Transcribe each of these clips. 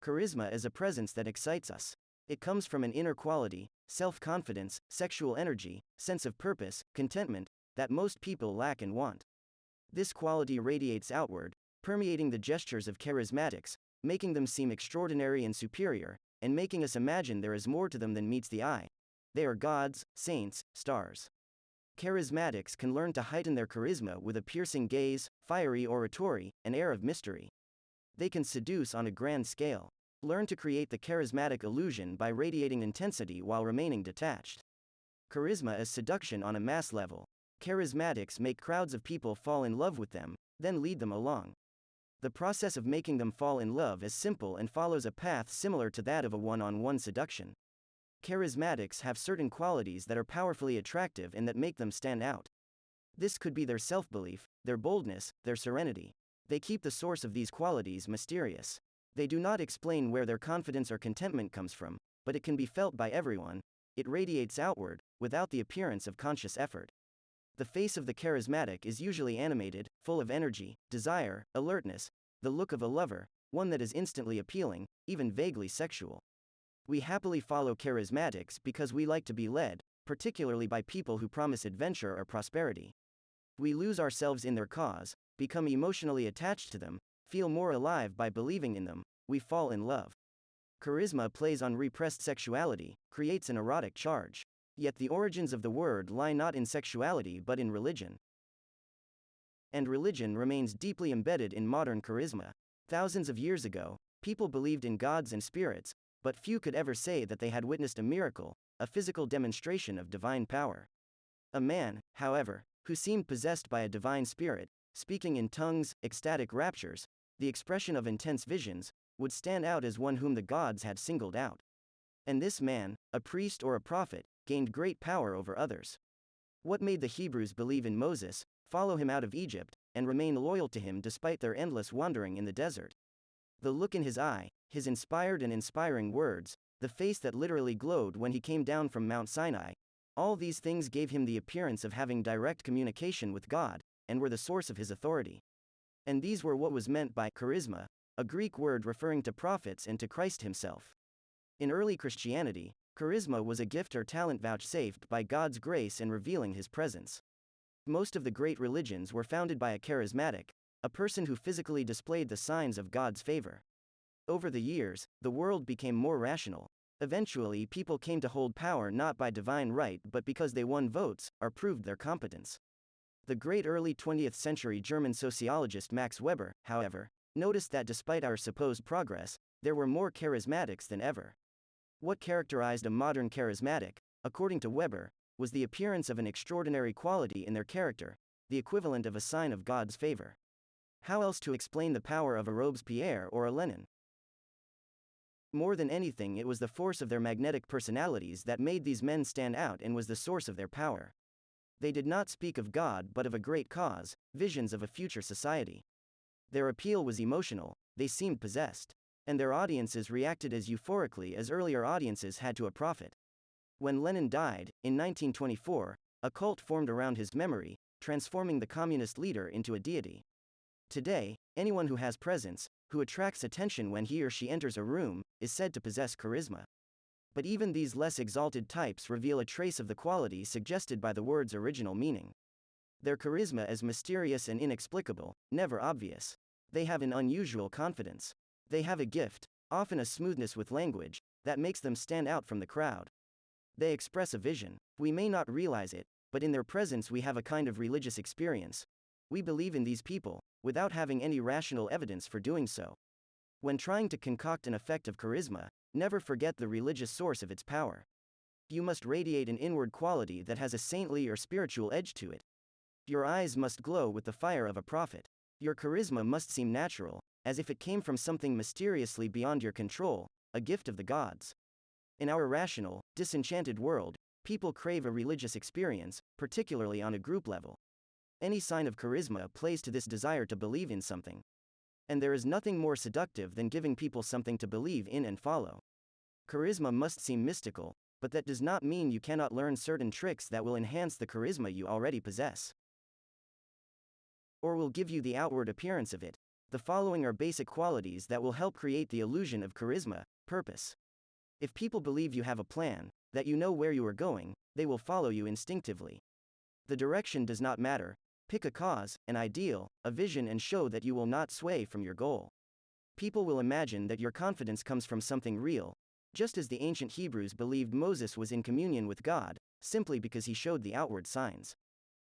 Charisma is a presence that excites us. It comes from an inner quality, self-confidence, sexual energy, sense of purpose, contentment, that most people lack and want. This quality radiates outward, permeating the gestures of charismatics, making them seem extraordinary and superior, and making us imagine there is more to them than meets the eye. They are gods, saints, stars. Charismatics can learn to heighten their charisma with a piercing gaze, fiery oratory, an air of mystery. They can seduce on a grand scale. Learn to create the charismatic illusion by radiating intensity while remaining detached. Charisma is seduction on a mass level. Charismatics make crowds of people fall in love with them, then lead them along. The process of making them fall in love is simple and follows a path similar to that of a one-on-one seduction. Charismatics have certain qualities that are powerfully attractive and that make them stand out. This could be their self-belief, their boldness, their serenity. They keep the source of these qualities mysterious. They do not explain where their confidence or contentment comes from, but it can be felt by everyone. It radiates outward, without the appearance of conscious effort. The face of the charismatic is usually animated, full of energy, desire, alertness, the look of a lover, one that is instantly appealing, even vaguely sexual. We happily follow charismatics because we like to be led, particularly by people who promise adventure or prosperity. We lose ourselves in their cause, become emotionally attached to them, feel more alive by believing in them, we fall in love. Charisma plays on repressed sexuality, creates an erotic charge. Yet the origins of the word lie not in sexuality but in religion. And religion remains deeply embedded in modern charisma. Thousands of years ago, people believed in gods and spirits, but few could ever say that they had witnessed a miracle, a physical demonstration of divine power. A man, however, who seemed possessed by a divine spirit, speaking in tongues, ecstatic raptures, the expression of intense visions, would stand out as one whom the gods had singled out. And this man, a priest or a prophet, gained great power over others. What made the Hebrews believe in Moses, follow him out of Egypt, and remain loyal to him despite their endless wandering in the desert? The look in his eye, his inspired and inspiring words, the face that literally glowed when he came down from Mount Sinai, all these things gave him the appearance of having direct communication with God, and were the source of his authority. And these were what was meant by charisma, a Greek word referring to prophets and to Christ himself. In early Christianity, charisma was a gift or talent vouchsafed by God's grace and revealing his presence. Most of the great religions were founded by a charismatic, a person who physically displayed the signs of God's favor. Over the years, the world became more rational. Eventually, people came to hold power not by divine right but because they won votes, or proved their competence. The great early 20th century German sociologist Max Weber, however, noticed that despite our supposed progress, there were more charismatics than ever. What characterized a modern charismatic, according to Weber, was the appearance of an extraordinary quality in their character, the equivalent of a sign of God's favor. How else to explain the power of a Robespierre or a Lenin? More than anything, it was the force of their magnetic personalities that made these men stand out and was the source of their power. They did not speak of God but of a great cause, visions of a future society. Their appeal was emotional, they seemed possessed. And their audiences reacted as euphorically as earlier audiences had to a prophet. When Lenin died, in 1924, a cult formed around his memory, transforming the communist leader into a deity. Today, anyone who has presence, who attracts attention when he or she enters a room, is said to possess charisma. But even these less exalted types reveal a trace of the quality suggested by the word's original meaning. Their charisma is mysterious and inexplicable, never obvious. They have an unusual confidence. They have a gift, often a smoothness with language, that makes them stand out from the crowd. They express a vision. We may not realize it, but in their presence we have a kind of religious experience. We believe in these people, without having any rational evidence for doing so. When trying to concoct an effect of charisma, never forget the religious source of its power. You must radiate an inward quality that has a saintly or spiritual edge to it. Your eyes must glow with the fire of a prophet. Your charisma must seem natural, as if it came from something mysteriously beyond your control, a gift of the gods. In our rational, disenchanted world, people crave a religious experience, particularly on a group level. Any sign of charisma plays to this desire to believe in something. And there is nothing more seductive than giving people something to believe in and follow. Charisma must seem mystical, but that does not mean you cannot learn certain tricks that will enhance the charisma you already possess. Or will give you the outward appearance of it. The following are basic qualities that will help create the illusion of charisma. Purpose. If people believe you have a plan, that you know where you are going, they will follow you instinctively. The direction does not matter. Pick a cause, an ideal, a vision, and show that you will not sway from your goal. People will imagine that your confidence comes from something real, just as the ancient Hebrews believed Moses was in communion with God, simply because he showed the outward signs.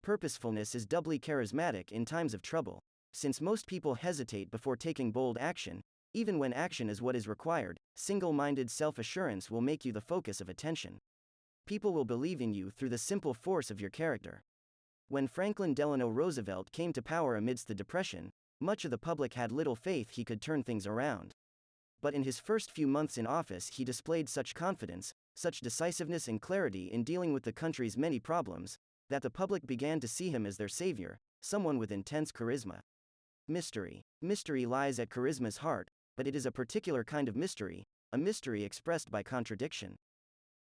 Purposefulness is doubly charismatic in times of trouble. Since most people hesitate before taking bold action, even when action is what is required, single-minded self-assurance will make you the focus of attention. People will believe in you through the simple force of your character. When Franklin Delano Roosevelt came to power amidst the Depression, much of the public had little faith he could turn things around. But in his first few months in office, he displayed such confidence, such decisiveness and clarity in dealing with the country's many problems, that the public began to see him as their savior, someone with intense charisma. Mystery. Mystery lies at charisma's heart, but it is a particular kind of mystery, a mystery expressed by contradiction.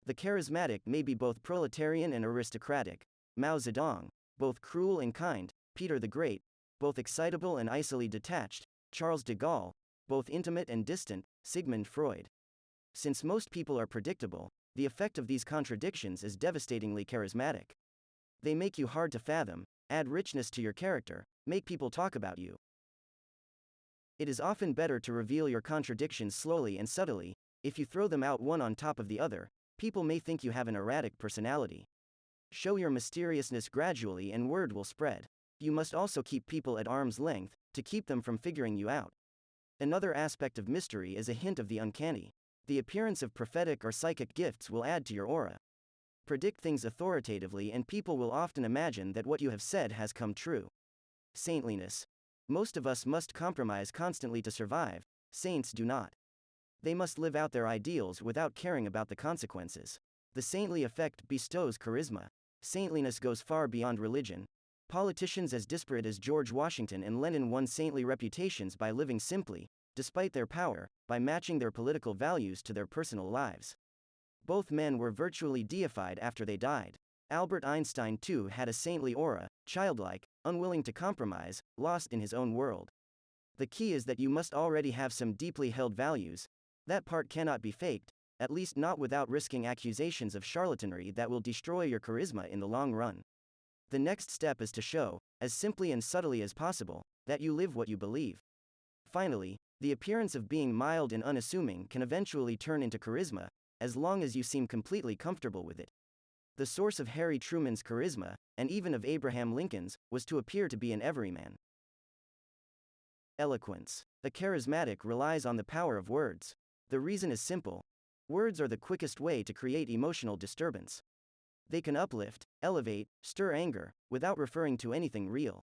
The charismatic may be both proletarian and aristocratic, Mao Zedong, both cruel and kind, Peter the Great, both excitable and icily detached, Charles de Gaulle, both intimate and distant, Sigmund Freud. Since most people are predictable, the effect of these contradictions is devastatingly charismatic. They make you hard to fathom, add richness to your character, make people talk about you. It is often better to reveal your contradictions slowly and subtly. If you throw them out one on top of the other, people may think you have an erratic personality. Show your mysteriousness gradually and word will spread. You must also keep people at arm's length, to keep them from figuring you out. Another aspect of mystery is a hint of the uncanny. The appearance of prophetic or psychic gifts will add to your aura. Predict things authoritatively and people will often imagine that what you have said has come true. Saintliness. Most of us must compromise constantly to survive, saints do not. They must live out their ideals without caring about the consequences. The saintly effect bestows charisma. Saintliness goes far beyond religion. Politicians as disparate as George Washington and Lenin won saintly reputations by living simply, despite their power, by matching their political values to their personal lives. Both men were virtually deified after they died. Albert Einstein too had a saintly aura, childlike, unwilling to compromise, lost in his own world. The key is that you must already have some deeply held values. That part cannot be faked, at least not without risking accusations of charlatanry that will destroy your charisma in the long run. The next step is to show, as simply and subtly as possible, that you live what you believe. Finally, the appearance of being mild and unassuming can eventually turn into charisma, as long as you seem completely comfortable with it. The source of Harry Truman's charisma, and even of Abraham Lincoln's, was to appear to be an everyman. Eloquence. The charismatic relies on the power of words. The reason is simple. Words are the quickest way to create emotional disturbance. They can uplift, elevate, stir anger, without referring to anything real.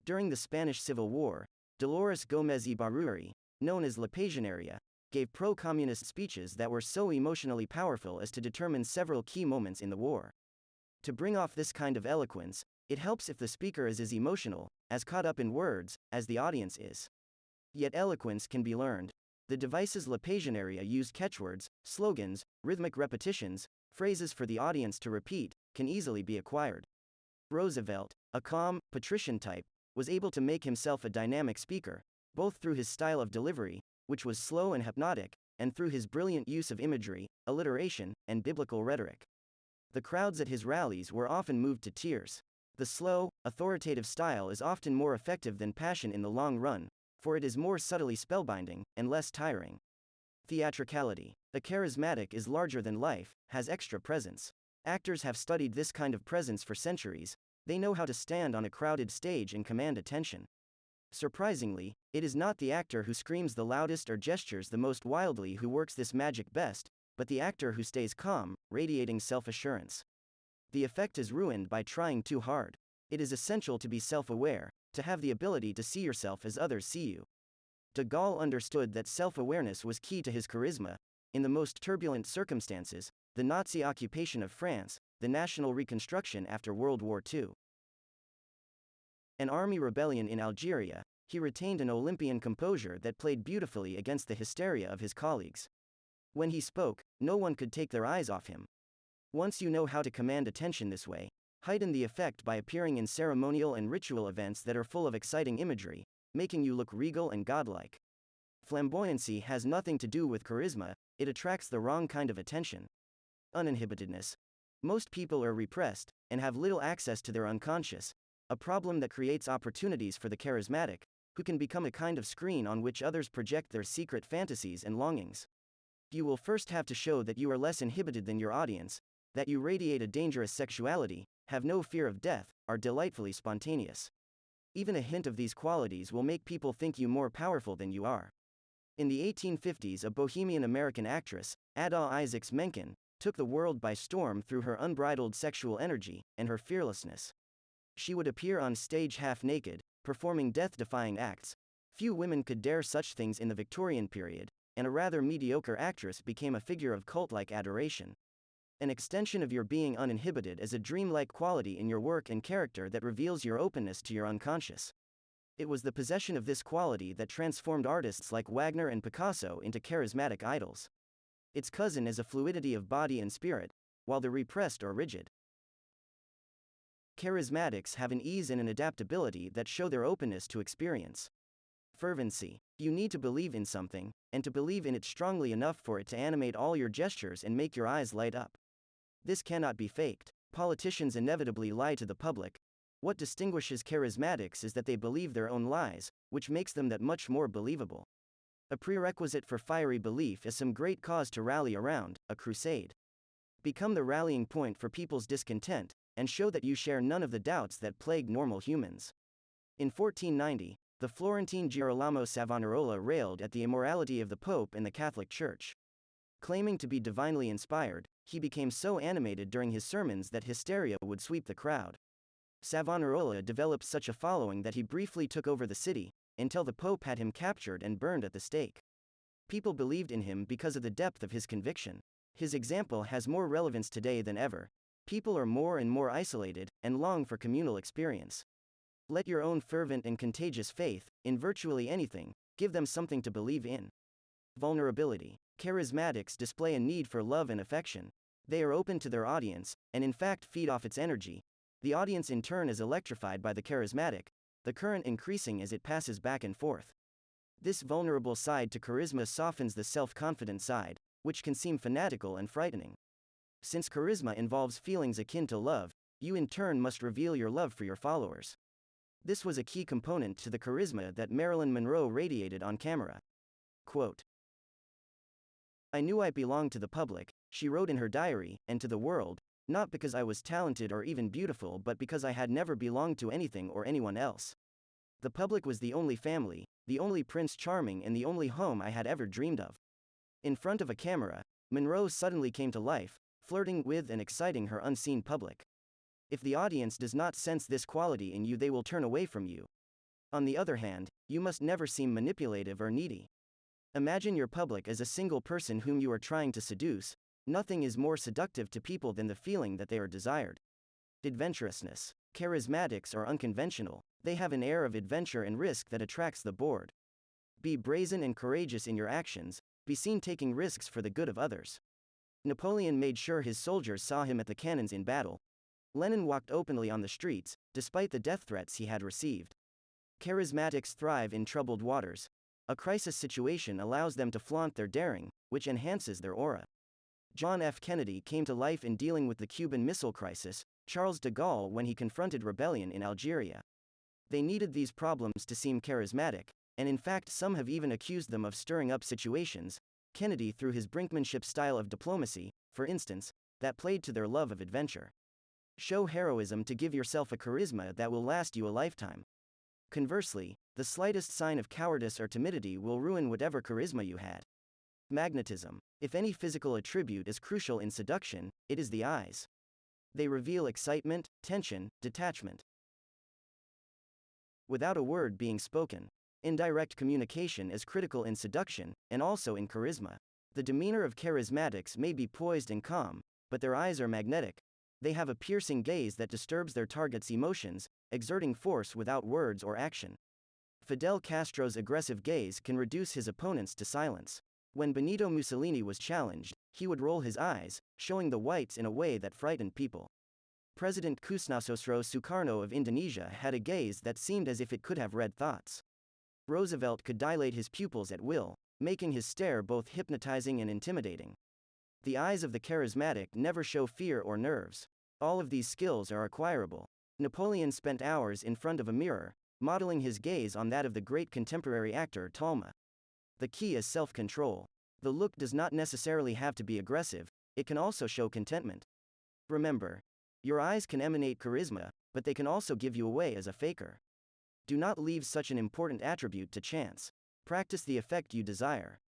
During the Spanish Civil War, Dolores Gómez Ibarruri, known as La Pasionaria, gave pro-communist speeches that were so emotionally powerful as to determine several key moments in the war. To bring off this kind of eloquence, it helps if the speaker is as emotional, as caught up in words, as the audience is. Yet eloquence can be learned. The devices La Pasionaria used catchwords, slogans, rhythmic repetitions, phrases for the audience to repeat, can easily be acquired. Roosevelt, a calm, patrician type, was able to make himself a dynamic speaker, both through his style of delivery, which was slow and hypnotic, and through his brilliant use of imagery, alliteration, and biblical rhetoric. The crowds at his rallies were often moved to tears. The slow, authoritative style is often more effective than passion in the long run, for it is more subtly spellbinding, and less tiring. Theatricality. The charismatic is larger than life, has extra presence. Actors have studied this kind of presence for centuries. They know how to stand on a crowded stage and command attention. Surprisingly, it is not the actor who screams the loudest or gestures the most wildly who works this magic best, but the actor who stays calm, radiating self-assurance. The effect is ruined by trying too hard. It is essential to be self-aware, to have the ability to see yourself as others see you. De Gaulle understood that self-awareness was key to his charisma. In the most turbulent circumstances, the Nazi occupation of France, the national reconstruction after World War II, an army rebellion in Algeria, he retained an Olympian composure that played beautifully against the hysteria of his colleagues. When he spoke, no one could take their eyes off him. Once you know how to command attention this way, heighten the effect by appearing in ceremonial and ritual events that are full of exciting imagery, making you look regal and godlike. Flamboyancy has nothing to do with charisma, it attracts the wrong kind of attention. Uninhibitedness. Most people are repressed, and have little access to their unconscious, a problem that creates opportunities for the charismatic, who can become a kind of screen on which others project their secret fantasies and longings. You will first have to show that you are less inhibited than your audience, that you radiate a dangerous sexuality, have no fear of death, are delightfully spontaneous. Even a hint of these qualities will make people think you more powerful than you are. In the 1850s, a Bohemian American actress, Ada Isaacs Menken, took the world by storm through her unbridled sexual energy and her fearlessness. She would appear on stage half naked, performing death-defying acts. Few women could dare such things in the Victorian period, and a rather mediocre actress became a figure of cult-like adoration. An extension of your being uninhibited is a dreamlike quality in your work and character that reveals your openness to your unconscious. It was the possession of this quality that transformed artists like Wagner and Picasso into charismatic idols. Its cousin is a fluidity of body and spirit, while the repressed are rigid. Charismatics have an ease and an adaptability that show their openness to experience. Fervency. You need to believe in something, and to believe in it strongly enough for it to animate all your gestures and make your eyes light up. This cannot be faked. Politicians inevitably lie to the public. What distinguishes charismatics is that they believe their own lies, which makes them that much more believable. A prerequisite for fiery belief is some great cause to rally around, a crusade. Become the rallying point for people's discontent, and show that you share none of the doubts that plague normal humans. In 1490, the Florentine Girolamo Savonarola railed at the immorality of the Pope and the Catholic Church. Claiming to be divinely inspired, he became so animated during his sermons that hysteria would sweep the crowd. Savonarola developed such a following that he briefly took over the city, until the Pope had him captured and burned at the stake. People believed in him because of the depth of his conviction. His example has more relevance today than ever. People are more and more isolated, and long for communal experience. Let your own fervent and contagious faith, in virtually anything, give them something to believe in. Vulnerability. Charismatics display a need for love and affection. They are open to their audience, and in fact feed off its energy. The audience in turn is electrified by the charismatic, the current increasing as it passes back and forth. This vulnerable side to charisma softens the self-confident side, which can seem fanatical and frightening. Since charisma involves feelings akin to love, you in turn must reveal your love for your followers. This was a key component to the charisma that Marilyn Monroe radiated on camera. Quote, "I knew I belonged to the public," she wrote in her diary, "and to the world, not because I was talented or even beautiful but because I had never belonged to anything or anyone else. The public was the only family, the only Prince Charming and the only home I had ever dreamed of." In front of a camera, Monroe suddenly came to life, flirting with and exciting her unseen public. If the audience does not sense this quality in you, they will turn away from you. On the other hand, you must never seem manipulative or needy. Imagine your public as a single person whom you are trying to seduce. Nothing is more seductive to people than the feeling that they are desired. Adventurousness. Charismatics are unconventional. They have an air of adventure and risk that attracts the bored. Be brazen and courageous in your actions, be seen taking risks for the good of others. Napoleon made sure his soldiers saw him at the cannons in battle. Lenin walked openly on the streets, despite the death threats he had received. Charismatics thrive in troubled waters. A crisis situation allows them to flaunt their daring, which enhances their aura. John F. Kennedy came to life in dealing with the Cuban Missile Crisis, Charles de Gaulle when he confronted rebellion in Algeria. They needed these problems to seem charismatic, and in fact some have even accused them of stirring up situations, Kennedy through his brinkmanship style of diplomacy, for instance, that played to their love of adventure. Show heroism to give yourself a charisma that will last you a lifetime. Conversely, the slightest sign of cowardice or timidity will ruin whatever charisma you had. Magnetism. If any physical attribute is crucial in seduction, it is the eyes. They reveal excitement, tension, detachment. Without a word being spoken. Indirect communication is critical in seduction, and also in charisma. The demeanor of charismatics may be poised and calm, but their eyes are magnetic. They have a piercing gaze that disturbs their target's emotions, exerting force without words or action. Fidel Castro's aggressive gaze can reduce his opponents to silence. When Benito Mussolini was challenged, he would roll his eyes, showing the whites in a way that frightened people. President Kusnasosro Sukarno of Indonesia had a gaze that seemed as if it could have read thoughts. Roosevelt could dilate his pupils at will, making his stare both hypnotizing and intimidating. The eyes of the charismatic never show fear or nerves. All of these skills are acquirable. Napoleon spent hours in front of a mirror, modeling his gaze on that of the great contemporary actor Talma. The key is self-control. The look does not necessarily have to be aggressive, it can also show contentment. Remember, your eyes can emanate charisma, but they can also give you away as a faker. Do not leave such an important attribute to chance. Practice the effect you desire.